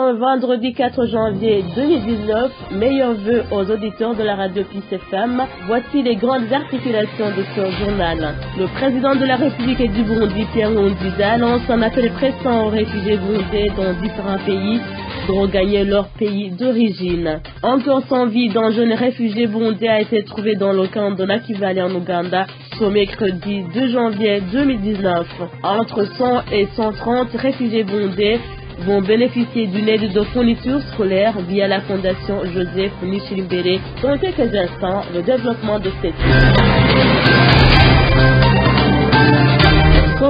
sommes vendredi 4 janvier 2019. Meilleurs vœux aux auditeurs de la radio Plus FM. Voici les grandes articulations de ce journal. Le président de la République du Burundi, Pierre Nkurunziza, lance un appel pressant aux réfugiés burundais dans différents pays pour regagner leur pays d'origine. Encore sans vie, d'un jeune réfugié burundais a été trouvé dans le camp de Nakivale en Ouganda ce mercredi 2 janvier 2019. Entre 100 et 130 réfugiés burundais vont bénéficier d'une aide de fourniture scolaire via la fondation Joseph Nichilimbere. Dans quelques instants, le développement de cette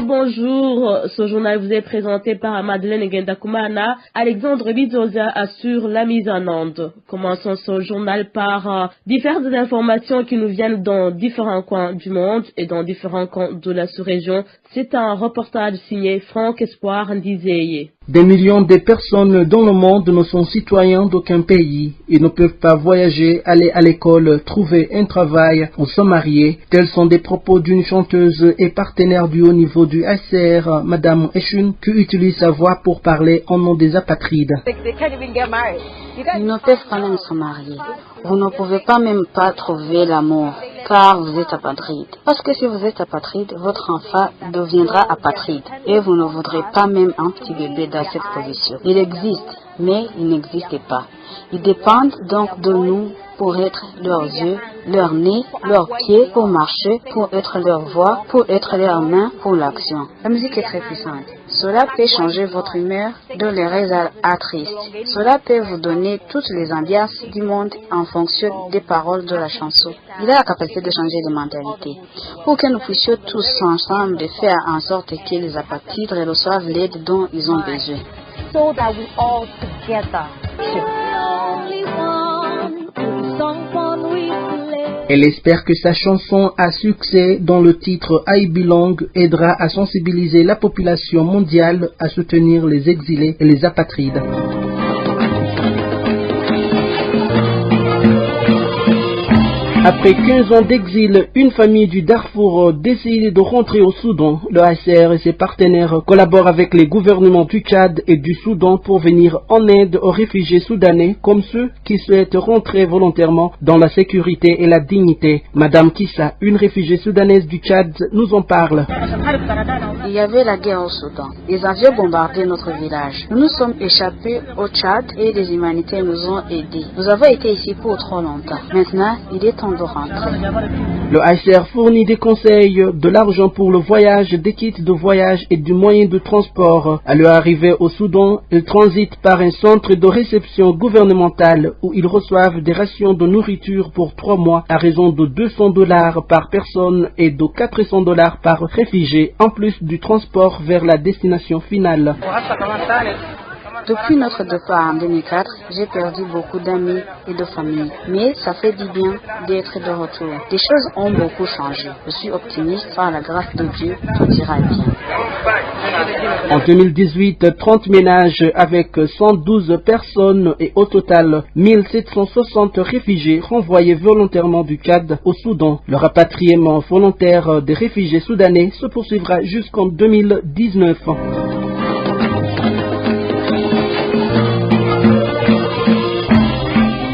Bonjour, ce journal vous est présenté par Madeleine Gendakumana. Alexandre Bizoza assure la mise en onde. Commençons ce journal par diverses informations qui nous viennent dans différents coins du monde et dans différents coins de la sous-région. C'est un reportage signé Franck Espoir Ndizeye. Des millions de personnes dans le monde ne sont citoyens d'aucun pays. Ils ne peuvent pas voyager, aller à l'école, trouver un travail ou se marier. Tels sont des propos d'une chanteuse et partenaire du haut niveau du HCR, Madame Eshun, qui utilise sa voix pour parler au nom des apatrides. Ils ne peuvent pas même se marier. Vous ne pouvez pas même pas trouver l'amour, car vous êtes apatride. Parce que si vous êtes apatride, votre enfant deviendra apatride. Et vous ne voudrez pas même un petit bébé dans cette position. Il existe, mais il n'existe pas. Ils dépendent donc de nous pour être leurs yeux, leur nez, leurs pieds, pour marcher, pour être leur voix, pour être leurs mains, pour l'action. La musique est très puissante. Cela peut changer votre humeur de l'heureuse à triste. Cela peut vous donner toutes les ambiances du monde en fonction des paroles de la chanson. Il a la capacité de changer de mentalité. Pour que nous puissions tous ensemble faire en sorte que les apatrides reçoivent l'aide dont ils ont besoin. So that we all together. Elle espère que sa chanson à succès dont le titre I Belong aidera à sensibiliser la population mondiale à soutenir les exilés et les apatrides. Après 15 ans d'exil, une famille du Darfour décide de rentrer au Soudan. Le HCR et ses partenaires collaborent avec les gouvernements du Tchad et du Soudan pour venir en aide aux réfugiés soudanais comme ceux qui souhaitent rentrer volontairement dans la sécurité et la dignité. Madame Kissa, une réfugiée soudanaise du Tchad, nous en parle. Il y avait la guerre au Soudan. Les avions bombardaient notre village. Nous nous sommes échappés au Tchad et les humanitaires nous ont aidés. Nous avons été ici pour trop longtemps. Maintenant, il est temps de rentrer. Le HCR fournit des conseils, de l'argent pour le voyage, des kits de voyage et du moyen de transport. À leur arrivée au Soudan, ils transitent par un centre de réception gouvernementale où ils reçoivent des rations de nourriture pour 3 mois à raison de $200 par personne et de $400 par réfugié, en plus du transport vers la destination finale. Depuis notre départ en 2004, j'ai perdu beaucoup d'amis et de familles. Mais ça fait du bien d'être de retour. Les choses ont beaucoup changé. Je suis optimiste, par la grâce de Dieu, tout ira bien. En 2018, 30 ménages avec 112 personnes et au total 1760 réfugiés renvoyés volontairement du Tchad au Soudan. Le rapatriement volontaire des réfugiés soudanais se poursuivra jusqu'en 2019.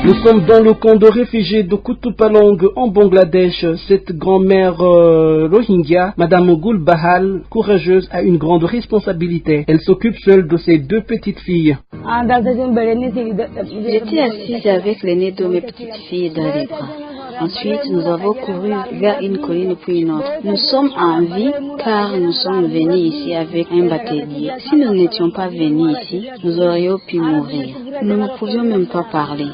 Nous sommes dans le camp de réfugiés de Kutupalong en Bangladesh. Cette grand-mère Rohingya, Madame Gulbahal, courageuse, a une grande responsabilité. Elle s'occupe seule de ses 2 petites filles. J'étais assise avec l'aînée de mes petites filles dans les bras. Ensuite, nous avons couru vers une colline puis une autre. Nous sommes en vie car nous sommes venus ici avec un batelier. Si nous n'étions pas venus ici, nous aurions pu mourir. Nous ne pouvions même pas parler.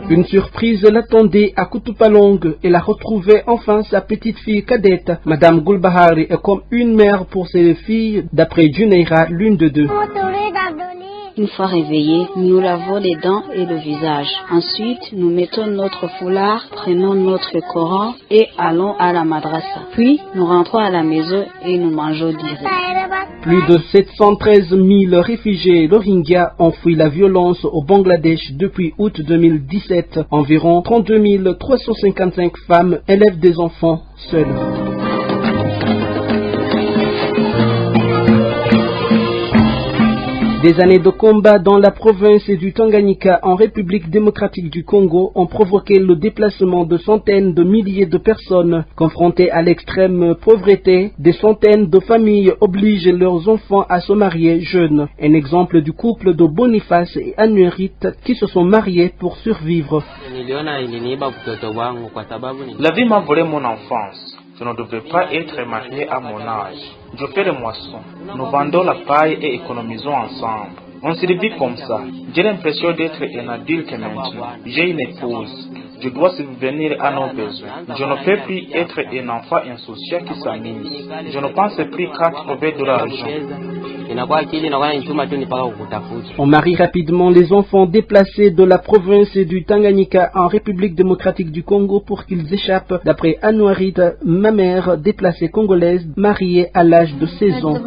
Une surprise l'attendait à Kutupalong. Elle a retrouvé enfin sa petite fille cadette. Madame Gulbahari est comme une mère pour ses filles, d'après Juneira, l'une de 2. Une fois réveillés, nous lavons les dents et le visage. Ensuite, nous mettons notre foulard, prenons notre Coran et allons à la madrasa. Puis, nous rentrons à la maison et nous mangeons direct. Plus de 713 000 réfugiés Rohingyas ont fui la violence au Bangladesh depuis août 2017. Environ 32 355 femmes élèvent des enfants seuls. Des années de combat dans la province du Tanganyika en République démocratique du Congo ont provoqué le déplacement de centaines de milliers de personnes confrontées à l'extrême pauvreté. Des centaines de familles obligent leurs enfants à se marier jeunes. Un exemple du couple de Boniface et Anuerite qui se sont mariés pour survivre. La vie m'a volé mon enfance. Je ne devais pas être marié à mon âge. Je fais les moissons. Nous vendons la paille et économisons ensemble. On se vit comme ça. J'ai l'impression d'être un adulte maintenant. J'ai une épouse. Je dois subvenir à nos besoins. Je ne peux plus être un enfant insouciant qui s'amuse. Je ne pense plus qu'à trouver de l'argent. On marie rapidement les enfants déplacés de la province du Tanganyika en République démocratique du Congo pour qu'ils échappent, d'après Anuarite, ma mère déplacée congolaise, mariée à l'âge de 16 ans.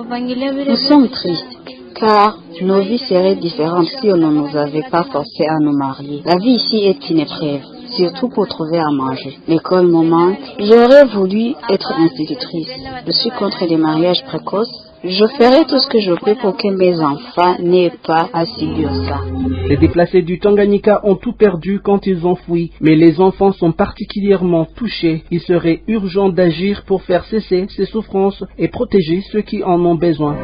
Nous sommes tristes, car nos vies seraient différentes si on ne nous avait pas forcés à nous marier. La vie ici est une épreuve, surtout pour trouver à manger. L'école me manque. J'aurais voulu être institutrice. Je suis contre les mariages précoces. Je ferai tout ce que je peux pour que mes enfants n'aient pas à subir ça. Les déplacés du Tanganyika ont tout perdu quand ils ont fui, mais les enfants sont particulièrement touchés. Il serait urgent d'agir pour faire cesser ces souffrances et protéger ceux qui en ont besoin.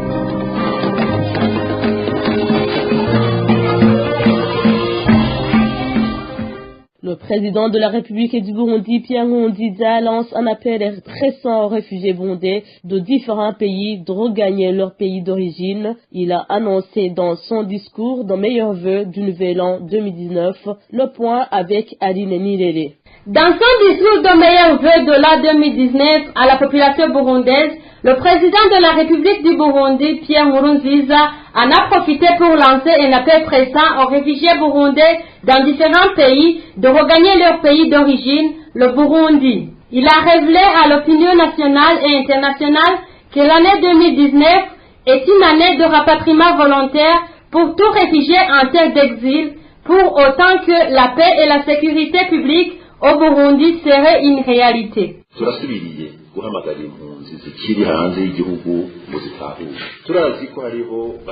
Le président de la République du Burundi, Pierre Nkurunziza, lance un appel pressant aux réfugiés burundais de différents pays de regagner leur pays d'origine. Il a annoncé dans son discours de meilleurs vœux du nouvel an 2019. Le point avec Aline Nilele. Dans son discours de meilleurs vœux de l'an 2019 à la population burundaise, le président de la République du Burundi, Pierre Nkurunziza, en a profité pour lancer un appel pressant aux réfugiés burundais dans différents pays de regagner leur pays d'origine, le Burundi. Il a révélé à l'opinion nationale et internationale que l'année 2019 est une année de rapatriement volontaire pour tout réfugié en terre d'exil, pour autant que la paix et la sécurité publique au Burundi seraient une réalité.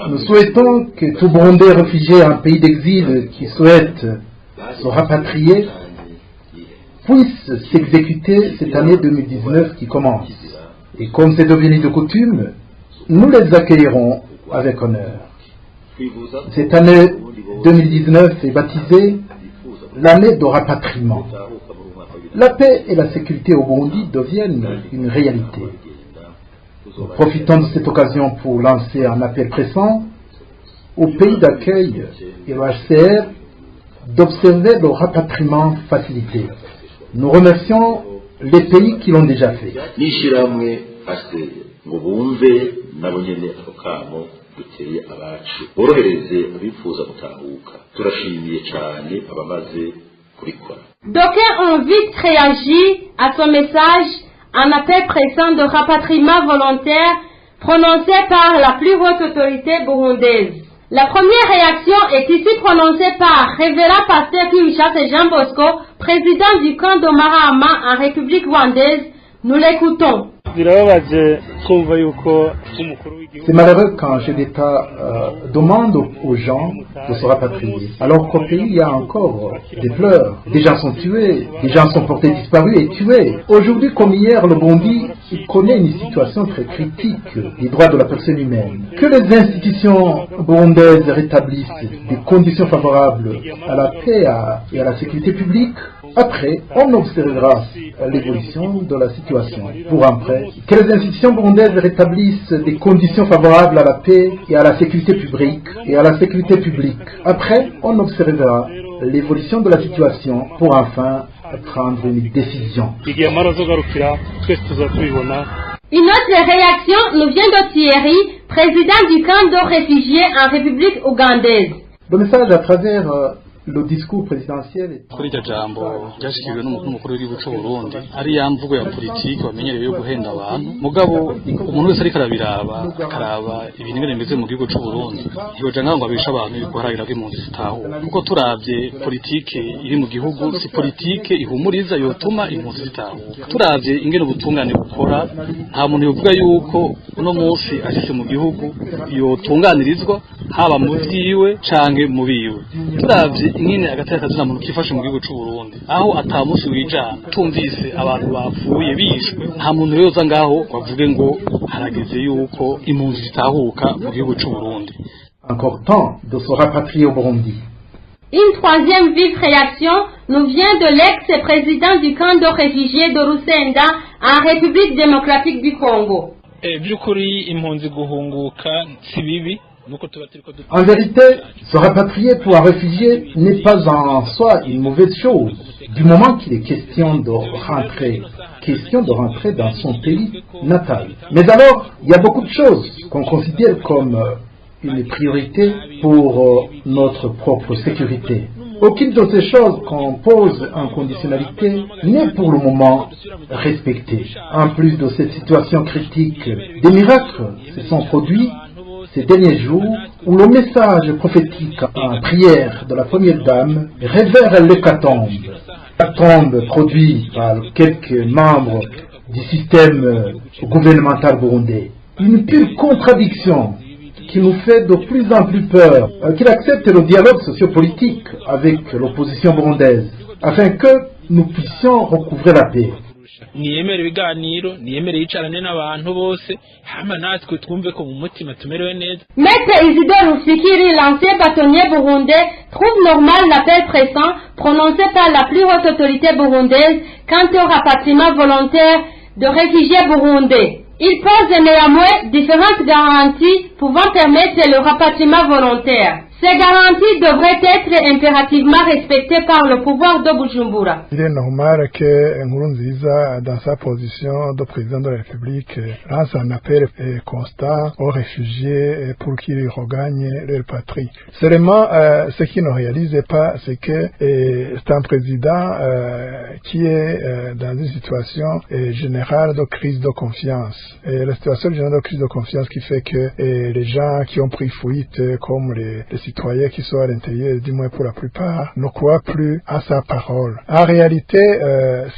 Nous souhaitons que tout Burundais réfugié en pays d'exil qui souhaite se rapatrier puisse s'exécuter cette année 2019 qui commence. Et comme c'est devenu de coutume, nous les accueillerons avec honneur. Cette année 2019 est baptisée l'année de rapatriement. La paix et la sécurité au Burundi deviennent une réalité. Nous profitons de cette occasion pour lancer un appel pressant aux pays d'accueil et au HCR d'observer le rapatriement facilité. Nous remercions les pays qui l'ont déjà fait. D'aucuns ont vite réagi à son message, un appel pressant de rapatriement volontaire prononcé par la plus haute autorité burundaise. La première réaction est ici prononcée par Révérend Pasteur Kiwishatse Jean Bosco, président du camp de Mahama en République rwandaise. Nous l'écoutons. C'est malheureux quand un chef d'État demande aux gens de se rapatrier, alors qu'au pays il y a encore des pleurs. Des gens sont tués, des gens sont portés disparus et tués. Aujourd'hui comme hier, le Burundi connaît une situation très critique des droits de la personne humaine. Que les institutions burundaises rétablissent des conditions favorables à la paix et à la sécurité publique. Après, on observera l'évolution de la situation. Pour après, que les institutions burundaises rétablissent des conditions favorables à la paix et à la sécurité publique. Après, on observera l'évolution de la situation pour enfin prendre une décision. Une autre réaction nous vient de Thierry, président du camp de réfugiés en République ougandaise. Le message à travers le discours présidentiel kuri iryo jambo ryashikirijwe n'umukuru w'igihugu cy'u Burundi ari ya mvugo ya politiki bamenyereye yo guhenda abantu mugabo umuntu wese ariko akaraba ibintu bimeze mu gihugu cy'u Burundi yoja ngo abisha abantu guharira bw'impunzi zitaho kuko turavye politiki iri mu gihugu si politiki ihumuriza yotuma impunzi zitaho turavye ingene ubutungane bukora nta muntu yovuga yuko uno munsi ashitse mu gihugu yotunganirizwa haba mu vyiwe canke mu biwe. Turavye ingene agateka kazina muntu kifashe mu gihugu c'u Burundi, aho atamusi wijana tumvise abantu bapfuye bishwe, nta muntu yoza ngaho bavuge ngo harageze yuko impunzi zitahuka mu gihugu c'u Burundi. Encore temps de se rapatrier au Burundi. Une troisième vive réaction nous vient de l'ex-président du camp de réfugiés de Rusenda en République démocratique du Congo. En vérité, se rapatrier pour un réfugié n'est pas en soi une mauvaise chose, du moment qu'il est question de rentrer dans son pays natal. Mais alors, il y a beaucoup de choses qu'on considère comme une priorité pour notre propre sécurité. Aucune de ces choses qu'on pose en conditionnalité n'est pour le moment respectée. En plus de cette situation critique, des miracles se sont produits ces derniers jours où le message prophétique en prière de la première dame révèle l'hécatombe. L'hécatombe produite par quelques membres du système gouvernemental burundais. Une pure contradiction qui nous fait de plus en plus peur, qu'il accepte le dialogue sociopolitique avec l'opposition burundaise, afin que nous puissions recouvrer la paix. Maître Isidore Rufikiri, l'ancien bâtonnier burundais, trouve normal l'appel pressant prononcé par la plus haute autorité burundaise quant au rapatriement volontaire de réfugiés burundais. Il pose néanmoins différentes garanties pouvant permettre le rapatriement volontaire. Ces garanties devraient être impérativement respectées par le pouvoir de Bujumbura. Il est normal que Nkurunziza, dans sa position de président de la République, lance un appel constant aux réfugiés pour qu'ils regagnent leur patrie. Seulement, ce qu'il ne réalise pas, c'est que c'est un président qui est dans une situation générale de crise de confiance. Et la situation générale de crise de confiance qui fait que les gens qui ont pris fuite, comme les citoyens qui sont à l'intérieur, du moins pour la plupart, ne croient plus à sa parole. En réalité,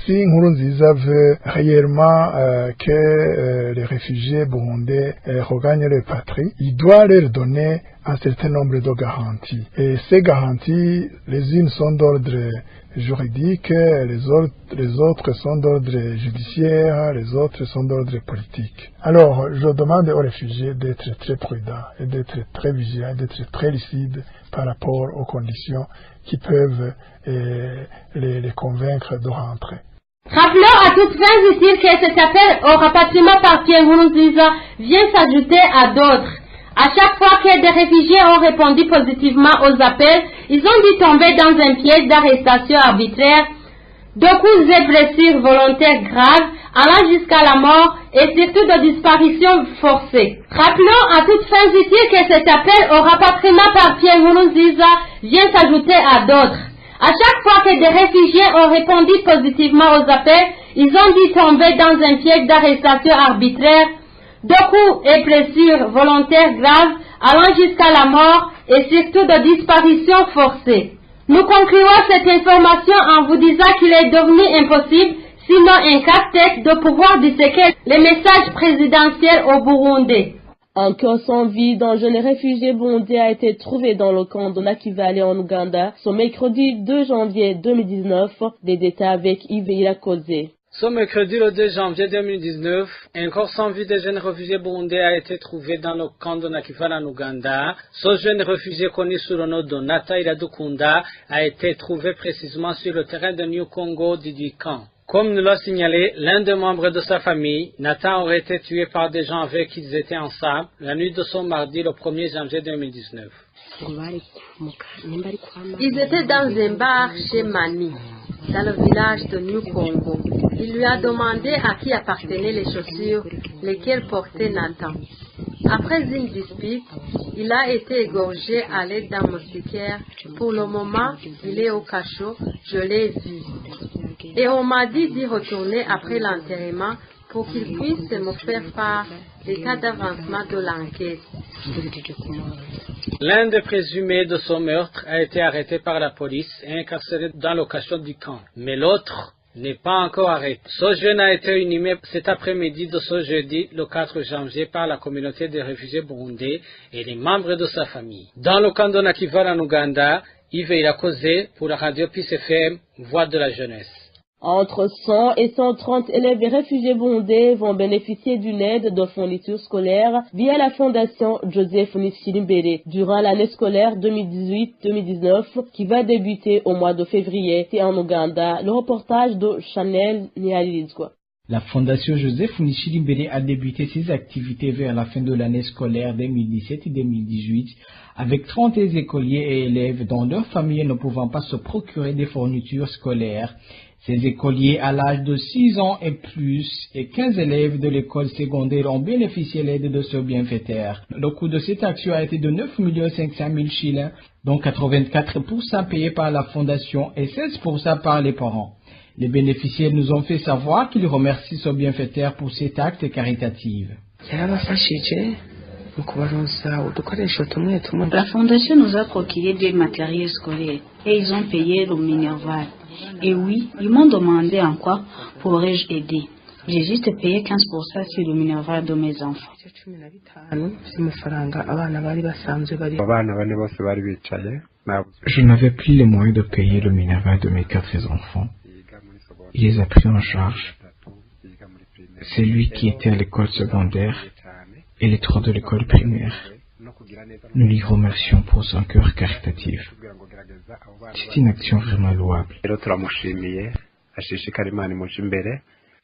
si Nkurunziza veut réellement que les réfugiés burundais regagnent leur patrie, il doit leur donner un certain nombre de garanties. Et ces garanties, les unes sont d'ordre juridique, les autres sont d'ordre judiciaire, les autres sont d'ordre politique. Alors, je demande aux réfugiés d'être très prudents et d'être très vigilants, d'être très lucides par rapport aux conditions qui peuvent les convaincre de rentrer. Rappelons à toutes fins utiles que cet appel au rapatriement par Pierre Nkurunziza vient s'ajouter à d'autres. À chaque fois que des réfugiés ont répondu positivement aux appels, ils ont dû tomber dans un piège d'arrestation arbitraire, de coups et blessures volontaires graves, allant jusqu'à la mort et surtout de disparitions forcées. Rappelons à toutes fins utiles que cet appel au rapatriement par Pierre Nkurunziza vient s'ajouter à d'autres. À chaque fois que des réfugiés ont répondu positivement aux appels, ils ont dû tomber dans un piège d'arrestation arbitraire, de coups et blessures volontaires graves, allant jusqu'à la mort et surtout de disparitions forcées. Nous concluons cette information en vous disant qu'il est devenu impossible, sinon un casse-tête, de pouvoir disséquer les messages présidentiels au Burundi. Un corps sans vie d'un jeune réfugié burundais a été trouvé dans le camp de Nakivale en Ouganda ce mercredi 2 janvier 2019. Des détails avec Yves Irakoze. Ce mercredi, le 2 janvier 2019, un corps sans vie de jeune réfugié burundais a été trouvé dans le camp de Nakivale en Ouganda. Ce jeune réfugié connu sous le nom de Nata Iradukunda a été trouvé précisément sur le terrain de New Congo du camp. Comme nous l'a signalé, l'un des membres de sa famille, Nathan, aurait été tué par des gens avec qui ils étaient ensemble la nuit de son mardi, le 1er janvier 2019. Ils étaient dans un bar chez Mani, dans le village de New Congo. Il lui a demandé à qui appartenaient les chaussures, lesquelles portait Nathan. Après une dispute, il a été égorgé à l'aide d'un moustiquaire. Pour le moment, il est au cachot, je l'ai vu. Et on m'a dit d'y retourner après l'enterrement pour qu'il puisse me faire part l'état d'avancement de l'enquête. L'un des présumés de ce meurtre a été arrêté par la police et incarcéré dans le cachot du camp. Mais l'autre n'est pas encore arrêté. Ce jeûne a été inhumé cet après-midi de ce jeudi, le 4 janvier, par la communauté des réfugiés burundais et les membres de sa famille. Dans le camp de Nakivale en Ouganda, Yves Irakoze pour la radio Peace FM, Voix de la jeunesse. Entre 100 et 130 élèves et réfugiés burundais vont bénéficier d'une aide de fourniture scolaire via la fondation Joseph Nishirimbere durant l'année scolaire 2018-2019 qui va débuter au mois de février. C'est en Ouganda. Le reportage de Chanel Nializwa. La fondation Joseph Nishirimbere a débuté ses activités vers la fin de l'année scolaire 2017 et 2018 avec 30 écoliers et élèves dont leurs familles ne pouvant pas se procurer des fournitures scolaires. Ces écoliers à l'âge de 6 ans et plus et 15 élèves de l'école secondaire ont bénéficié de l'aide de ce bienfaiteur. Le coût de cette action a été de 9 500 000 shillings, dont 84% payés par la fondation et 16% par les parents. Les bénéficiaires nous ont fait savoir qu'ils remercient ce bienfaiteur pour cet acte caritatif. La fondation nous a procuré des matériels scolaires et ils ont payé le Minerval. Et oui, ils m'ont demandé en quoi pourrais-je aider. J'ai juste payé 15% sur le Minerval de mes enfants. Je n'avais plus les moyens de payer le Minerval de mes 4 enfants. Il les a pris en charge. C'est lui qui était à l'école secondaire et les 3 de l'école primaire. Nous lui remercions pour son cœur caritatif. C'est une action vraiment louable.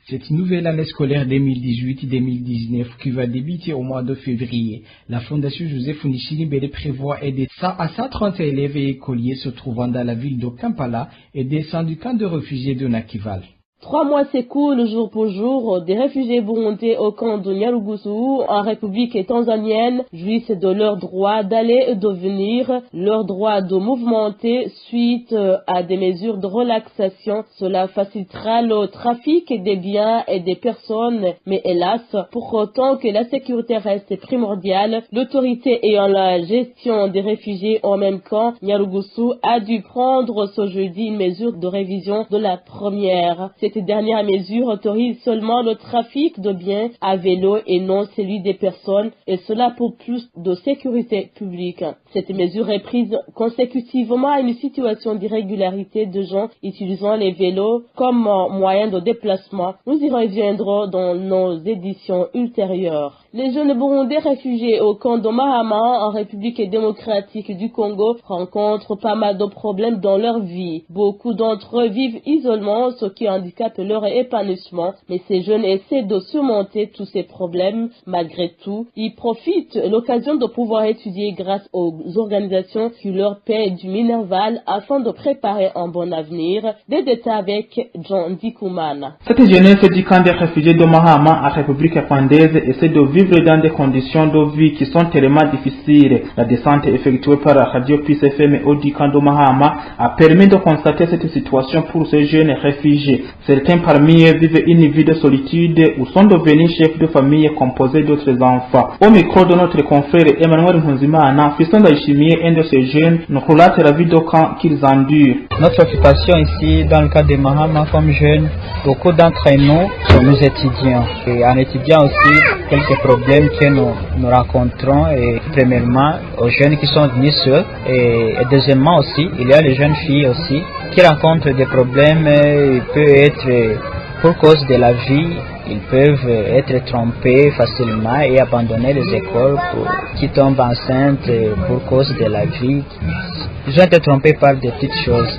Cette nouvelle année scolaire 2018-2019 qui va débuter au mois de février, la Fondation Joseph Nishirimbere prévoit aider 100 à 130 élèves et écoliers se trouvant dans la ville de Kampala et descendant du camp de réfugiés de Nakivale. 3 mois s'écoulent jour pour jour. Des réfugiés burundais au camp de Nyarugusu en République tanzanienne jouissent de leur droit d'aller et de venir, leur droit de mouvementer suite à des mesures de relaxation. Cela facilitera le trafic des biens et des personnes, mais hélas, pour autant que la sécurité reste primordiale, l'autorité ayant la gestion des réfugiés au même camp, Nyarugusu a dû prendre ce jeudi une mesure de révision de la première. Cette dernière mesure autorise seulement le trafic de biens à vélo et non celui des personnes, et cela pour plus de sécurité publique. Cette mesure est prise consécutivement à une situation d'irrégularité de gens utilisant les vélos comme moyen de déplacement. Nous y reviendrons dans nos éditions ultérieures. Les jeunes burundais réfugiés au camp de Mahama en République démocratique du Congo rencontrent pas mal de problèmes dans leur vie. Beaucoup d'entre eux vivent isolement, ce qui indique leur épanouissement, mais ces jeunes essaient de surmonter tous ces problèmes. Malgré tout, ils profitent de l'occasion de pouvoir étudier grâce aux organisations qui leur paient du Minerval afin de préparer un bon avenir. Des détails avec John Dikouman. Cette jeunesse du camp des réfugiés de Mahama en République rwandaise essaie de vivre dans des conditions de vie qui sont tellement difficiles. La descente effectuée par la radio Peace FM au camp de Mahama a permis de constater cette situation pour ces jeunes réfugiés. Certains parmi eux vivent une vie de solitude ou sont devenus chefs de famille composés d'autres enfants. Au micro de notre confrère Emmanuel Nkunzimana, Fiston Ndayishimiye, un de ces jeunes, nous relate la vie de camp qu'ils endurent. Notre occupation ici, dans le cas de Mahama, comme jeunes, beaucoup d'entre nous sommes étudiants. Et en étudiant aussi, quelques problèmes que nous rencontrons, et premièrement, aux jeunes qui sont venus seuls, et deuxièmement aussi, il y a les jeunes filles aussi, qui rencontrent des problèmes, il peut être pour cause de la vie, ils peuvent être trompés facilement et abandonner les écoles qui tombent enceintes pour cause de la vie. Ils ont été trompés par des petites choses.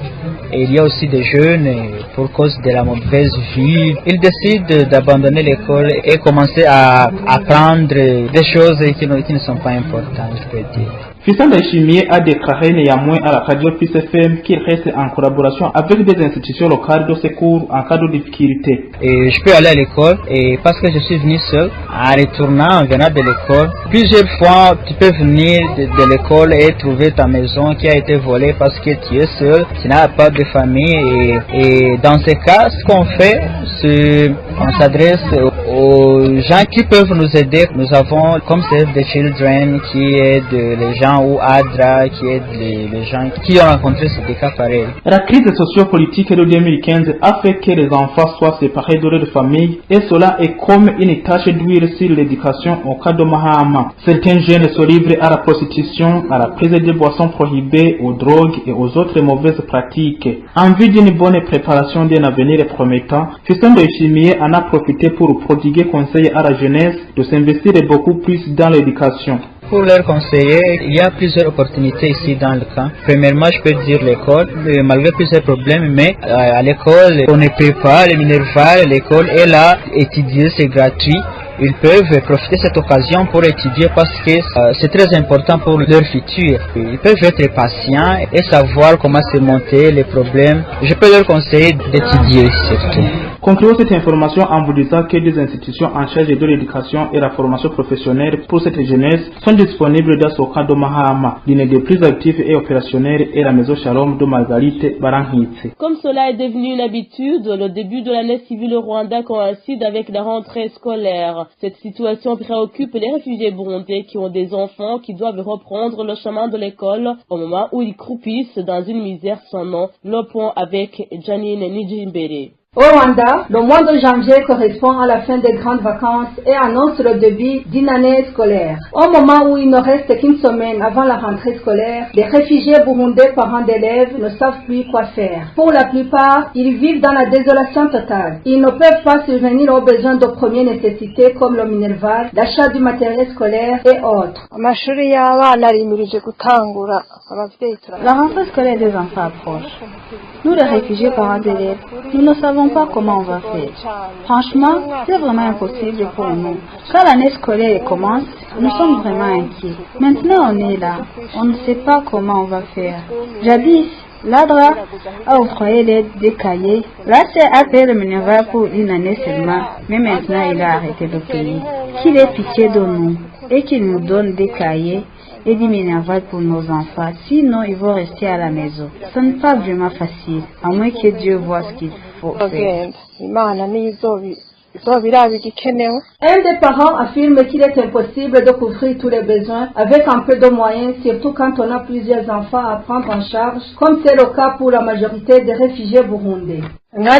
Et il y a aussi des jeunes, pour cause de la mauvaise vie, ils décident d'abandonner l'école et commencer à apprendre des choses qui ne sont pas importantes, je peux dire. Fiston Ndayishimiye a déclaré néanmoins à la radio Peace FM qu'il reste en collaboration avec des institutions locales de secours en cas de difficulté. Et je peux aller à l'école et parce que je suis venu seul, en retournant, en venant de l'école, plusieurs fois tu peux venir de l'école et trouver ta maison qui a été volée parce que tu es seul, tu n'as pas de famille et dans ces cas, ce qu'on fait, c'est on s'adresse aux gens qui peuvent nous aider. Nous avons comme Save the Children qui aide les gens étudiants ou ADRA qui aident les gens qui ont rencontré des cas pareils. La crise sociopolitique de 2015 a fait que les enfants soient séparés de leur famille et cela est comme une tache d'huile sur l'éducation au cas de Mahama. Certains jeunes se livrent à la prostitution, à la prise de boissons prohibées, aux drogues et aux autres mauvaises pratiques. En vue d'une bonne préparation d'un avenir promettant, Fiston de Chimier en a profité pour prodiguer conseil à la jeunesse de s'investir beaucoup plus dans l'éducation. Pour leur conseiller, il y a plusieurs opportunités ici dans le camp. Premièrement, je peux dire l'école, malgré plusieurs problèmes, mais à l'école, on ne paie pas les minervales, l'école est là, étudier c'est gratuit. Ils peuvent profiter de cette occasion pour étudier parce que c'est très important pour leur futur. Ils peuvent être patients et savoir comment surmonter les problèmes. Je peux leur conseiller d'étudier surtout. Concluons cette information en vous disant que des institutions en charge de l'éducation et la formation professionnelle pour cette jeunesse sont disponibles dans ce camp de Mahama. L'une des plus actives et opérationnelles est la maison Shalom de Marguerite Baranghitse. Comme cela est devenu une habitude, le début de l'année civile au Rwanda coïncide avec la rentrée scolaire. Cette situation préoccupe les réfugiés burundais qui ont des enfants qui doivent reprendre le chemin de l'école au moment où ils croupissent dans une misère sans nom. Le point avec Janine Nijimbere. Au Rwanda, le mois de janvier correspond à la fin des grandes vacances et annonce le début d'une année scolaire. Au moment où il ne reste qu'une semaine avant la rentrée scolaire, les réfugiés burundais parents d'élèves ne savent plus quoi faire. Pour la plupart, ils vivent dans la désolation totale. Ils ne peuvent pas subvenir aux besoins de première nécessité comme le minerval, l'achat du matériel scolaire et autres. La rentrée scolaire des enfants approche. Nous, les réfugiés parents d'élèves, nous ne savons pas comment on va faire. Franchement, c'est vraiment impossible pour nous. Quand l'année scolaire commence, nous sommes vraiment inquiets. Maintenant, on est là. On ne sait pas comment on va faire. Jadis, l'ADRA a octroyé l'aide des cahiers. Là, c'est à payer le minerval pour une année seulement. Mais maintenant, il a arrêté de payer. Qu'il ait pitié de nous et qu'il nous donne des cahiers et du minerval pour nos enfants. Sinon, ils vont rester à la maison. Ce n'est pas vraiment facile, à moins que Dieu voit ce qu'il faut faire. Un des parents affirme qu'il est impossible de couvrir tous les besoins avec un peu de moyens, surtout quand on a plusieurs enfants à prendre en charge, comme c'est le cas pour la majorité des réfugiés burundais. Moi,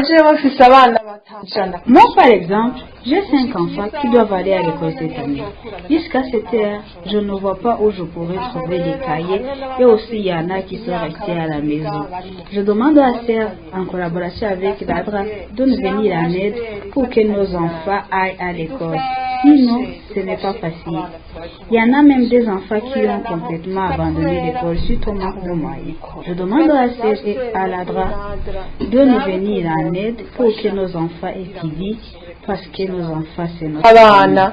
par exemple, j'ai 5 enfants qui doivent aller à l'école cette année. Jusqu'à cette heure, je ne vois pas où je pourrais trouver des cahiers et aussi il y en a qui sont restés à la maison. Je demande à Serre, en collaboration avec l'ADRA, de nous venir en aide pour que nos enfants aillent à l'école. Sinon, ce n'est pas facile. Il y en a même des enfants qui ont complètement abandonné l'école suite au manque de moyens. Je demande à Serre et à l'ADRA de nous venir en aide pour que nos enfants étudient parce que nos enfants c'est notre famille.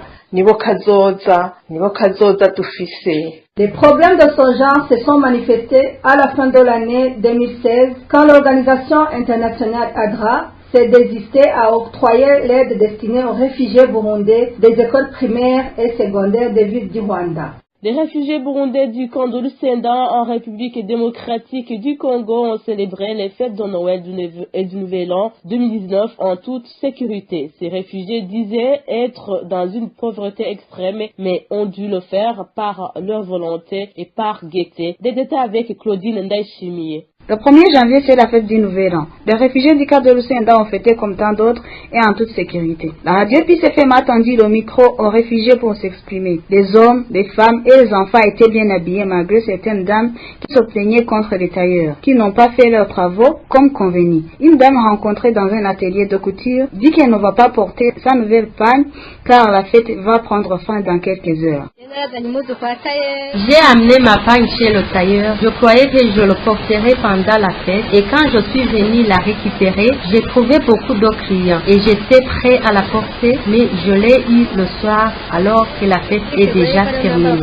Les problèmes de ce genre se sont manifestés à la fin de l'année 2016 quand l'organisation internationale ADRA s'est désistée à octroyer l'aide destinée aux réfugiés burundais des écoles primaires et secondaires des villes du Rwanda. Les réfugiés burundais du camp de Lusenda en République démocratique du Congo ont célébré les fêtes de Noël et du Nouvel An 2019 en toute sécurité. Ces réfugiés disaient être dans une pauvreté extrême, mais ont dû le faire par leur volonté et par gaieté. Des détails avec Claudine Ndaïchimier. Le 1er janvier, c'est la fête du Nouvel An. Les réfugiés du camp de Lusenda ont fêté comme tant d'autres et en toute sécurité. La radio PCFM a tendu le micro aux réfugiés pour s'exprimer. Les hommes, les femmes et les enfants étaient bien habillés malgré certaines dames qui se plaignaient contre les tailleurs, qui n'ont pas fait leurs travaux comme convenu. Une dame rencontrée dans un atelier de couture dit qu'elle ne va pas porter sa nouvelle pagne car la fête va prendre fin dans quelques heures. J'ai amené ma pagne chez le tailleur. Je croyais que je le porterais pendant la fête et quand je suis venue la récupérer, j'ai trouvé beaucoup de clients et j'étais prêt à la porter, mais je l'ai eu le soir alors que la fête est déjà terminée.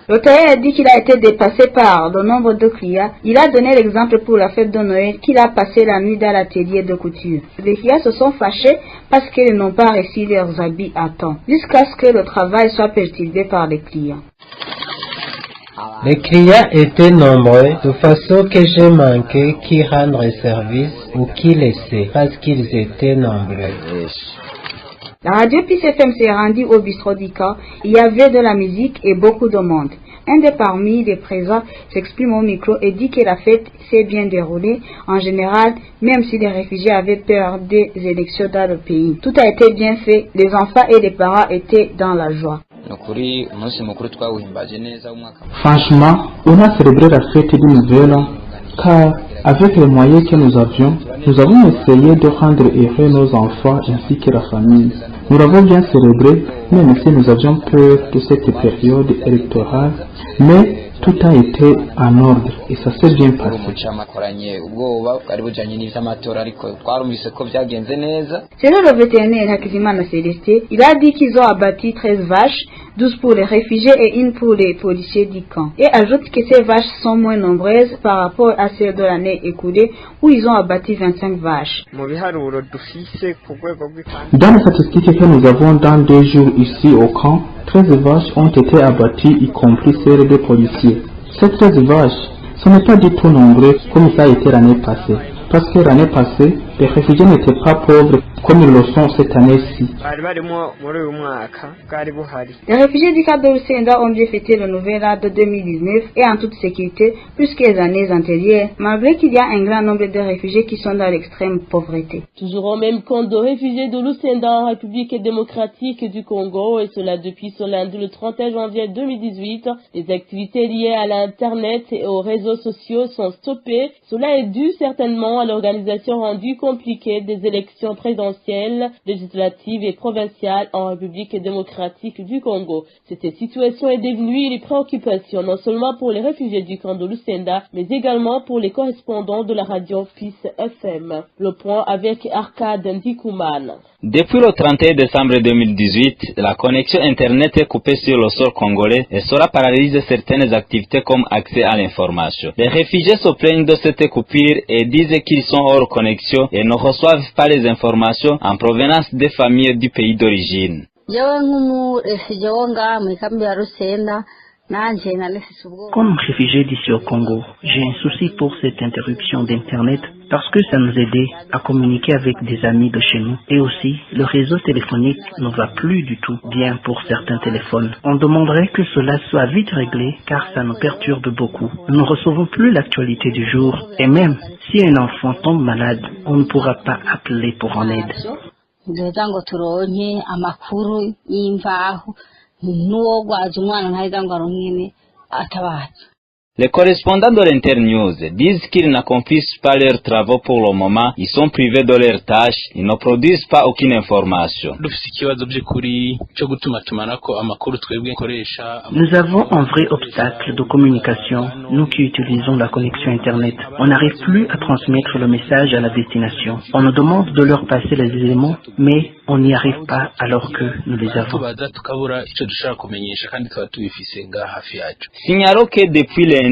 Le tailleur a dit qu'il a été dépassé par le nombre de clients. Il a donné l'exemple pour la fête de Noël qu'il a passé la nuit dans l'atelier de couture. Les clients se sont fâchés parce qu'ils n'ont pas reçu leurs habits à temps, jusqu'à ce que le travail soit perturbé par les clients. Les clients étaient nombreux, de façon que j'ai manqué qui rendre service ou qui laisser, parce qu'ils étaient nombreux. La radio PIS-FM s'est rendue au bistrot d'Ika. Il y avait de la musique et beaucoup de monde. Un des parmi les présents s'exprime au micro et dit que la fête s'est bien déroulée en général, même si les réfugiés avaient peur des élections dans le pays. Tout a été bien fait, les enfants et les parents étaient dans la joie. Franchement, on a célébré la fête du Nouvel An, car avec les moyens que nous avions essayé de rendre heureux nos enfants ainsi que la famille. Nous l'avons bien célébré, même si nous avions peur de cette période électorale, mais tout a été en ordre et ça s'est bien passé. Selon le vétérinaire Hakizimana Célesté, il a dit qu'ils ont abattu 13 vaches, 12 pour les réfugiés et une pour les policiers du camp. Et ajoute que ces vaches sont moins nombreuses par rapport à celles de l'année écoulée où ils ont abattu 25 vaches. Dans les statistiques que nous avons dans 2 jours ici au camp, 13 vaches ont été abattues, y compris celles des policiers. Ces 13 vaches, ce n'est pas du tout nombreux comme ça a été l'année passée. Parce que l'année passée, les réfugiés n'étaient pas pauvres comme ils le sont cette année-ci. Les réfugiés du cadre de Lucenda ont bien fêté le nouvel an de 2019 et en toute sécurité plus que les années antérieures, malgré qu'il y a un grand nombre de réfugiés qui sont dans l'extrême pauvreté. Toujours au même camp de réfugiés de Lucenda en République démocratique du Congo, et cela depuis ce lundi le 31 janvier 2018, les activités liées à l'Internet et aux réseaux sociaux sont stoppées. Cela est dû certainement à l'organisation rendue compliquée des élections présidentielles, législatives et provinciales en République démocratique du Congo. Cette situation est devenue une préoccupation non seulement pour les réfugiés du camp de Lucenda, mais également pour les correspondants de la radio PIS-FM. Le point avec Arcade Ndikouman. Depuis le 31 décembre 2018, la connexion Internet est coupée sur le sol congolais et cela paralyse certaines activités comme accès à l'information. Les réfugiés se plaignent de cette coupure et disent qu'ils sont hors connexion et ne reçoivent pas les informations en provenance des familles du pays d'origine. Comme réfugié d'ici au Congo, j'ai un souci pour cette interruption d'Internet parce que ça nous aidait à communiquer avec des amis de chez nous. Et aussi, le réseau téléphonique ne va plus du tout bien pour certains téléphones. On demanderait que cela soit vite réglé car ça nous perturbe beaucoup. Nous ne recevons plus l'actualité du jour et même si un enfant tombe malade, on ne pourra pas appeler pour en aide. Les correspondants de l'Internews disent qu'ils n'accomplissent pas leurs travaux pour le moment, ils sont privés de leurs tâches, ils ne produisent pas aucune information. Nous avons un vrai obstacle de communication, nous qui utilisons la connexion Internet. On n'arrive plus à transmettre le message à la destination. On nous demande de leur passer les éléments, mais on n'y arrive pas alors que nous les avons. Signalons que depuis lundi,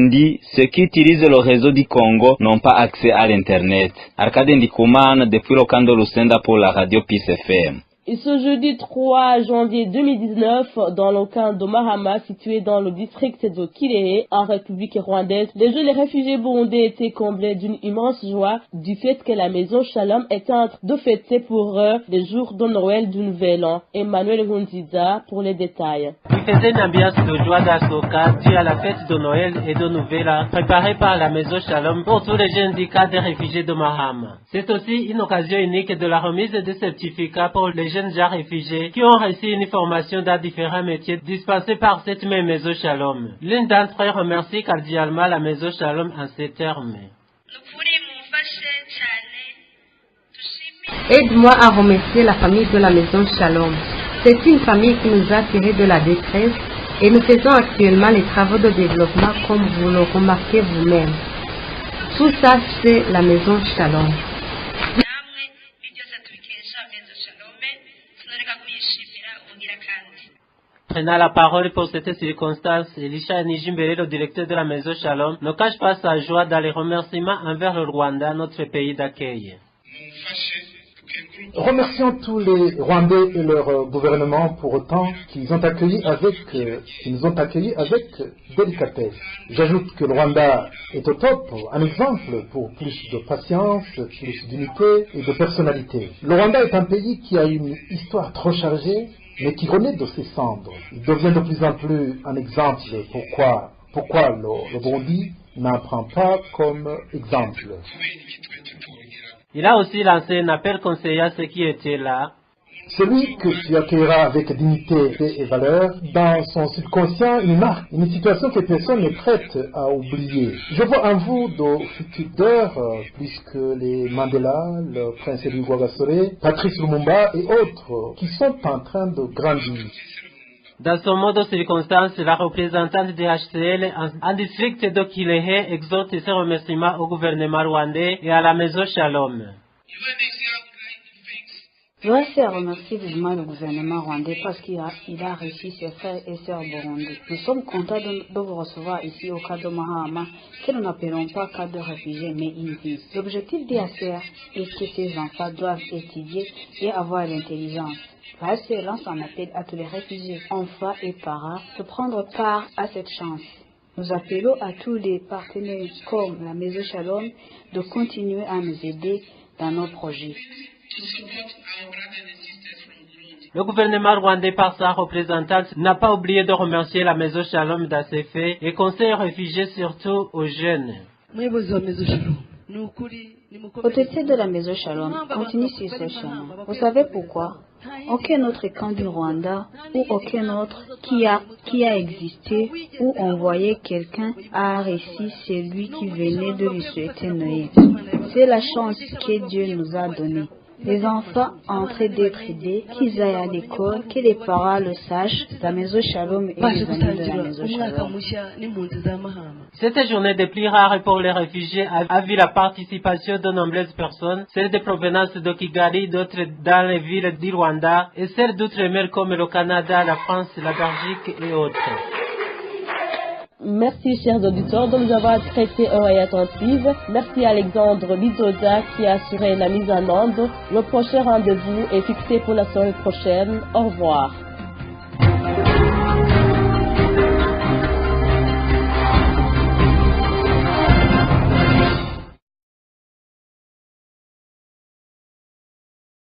ceux qui utilisent le réseau du Congo n'ont pas accès à l'Internet. Arcade Ndikouman depuis le camp de Lucenda pour la radio PIS-FM. Et ce jeudi 3 janvier 2019, dans le camp de Mahama, situé dans le district de Kirehe, en République rwandaise, les jeunes réfugiés burundais étaient comblés d'une immense joie du fait que la maison Shalom était en train de fêter pour eux les jours de Noël du Nouvel An. Emmanuel Hunziza pour les détails. Il faisait une ambiance de joie dans ce cas due à la fête de Noël et de Nouvel An préparée par la maison Shalom pour tous les jeunes du camp des réfugiés de Mahama. C'est aussi une occasion unique de la remise de certificats pour les jeunes gens réfugiés qui ont reçu une formation dans différents métiers dispensés par cette même maison Shalom. L'une d'entre eux remercie cordialement la maison Shalom en ces termes. Aide-moi à remercier la famille de la maison Shalom. C'est une famille qui nous a tirés de la détresse et nous faisons actuellement les travaux de développement comme vous le remarquez vous-même. Tout ça, c'est la maison Shalom. Prenant la parole pour cette circonstance, Elisha Nijimbere, le directeur de la maison Shalom, ne cache pas sa joie dans les remerciements envers le Rwanda, notre pays d'accueil. Remercions tous les Rwandais et leur gouvernement pour autant qu'ils nous ont accueillis avec délicatesse. J'ajoute que le Rwanda est au top, un exemple pour plus de patience, plus d'unité et de personnalité. Le Rwanda est un pays qui a une histoire trop chargée, mais qui renaît de ses cendres. Il devient de plus en plus un exemple. Pourquoi le Burundi n'en prend pas comme exemple. Il a aussi lancé un appel conseiller à ceux qui étaient là. Celui que tu accueilleras avec dignité et valeur, dans son subconscient, il marque une situation que personne n'est prête à oublier. Je vois en vous de futurs plus que les Mandela, le prince Louis Rwagasore, Patrice Lumumba et autres, qui sont en train de grandir. Dans son mot de circonstance, la représentante du HCL en district de Kilehe exhorte ses remerciements au gouvernement rwandais et à la maison Shalom. L'OACR remercie vivement le gouvernement rwandais parce qu'il a reçu ses frères et sœurs burundais. Nous sommes contents de vous recevoir ici au cas de Mahama, que nous n'appelons pas cas de réfugiés mais une vie. L'objectif de l'OACR est que ces enfants doivent étudier et avoir l'intelligence. L'OACR lance un appel à tous les réfugiés, enfants et parents, de prendre part à cette chance. Nous appelons à tous les partenaires comme la Maison Shalom de continuer à nous aider dans nos projets. Le gouvernement rwandais, par sa représentante, n'a pas oublié de remercier la Maison Shalom dans ses faits et conseille aux réfugiés, surtout aux jeunes. Autorité de la Maison Shalom continue sur ce chemin. Vous savez pourquoi? Aucun autre camp du Rwanda ou aucun autre qui a existé où on voyait quelqu'un a réussi celui qui venait de lui souhaiter Noël. C'est la chance que Dieu nous a donnée. Les enfants en train d'être aidés, qu'ils aillent à l'école, que les parents le sachent, la Maison Shalom et les amis de la Maison Shalom. Cette journée de plus rare pour les réfugiés a vu la participation de nombreuses personnes, celles de provenance de Kigali, d'autres dans les villes du Rwanda et celles d'outre-mer comme le Canada, la France, la Belgique et autres. Merci chers auditeurs de nous avoir prêté oreille attentive. Merci à Alexandre Bizoza qui a assuré la mise en onde. Le prochain rendez-vous est fixé pour la semaine prochaine. Au revoir.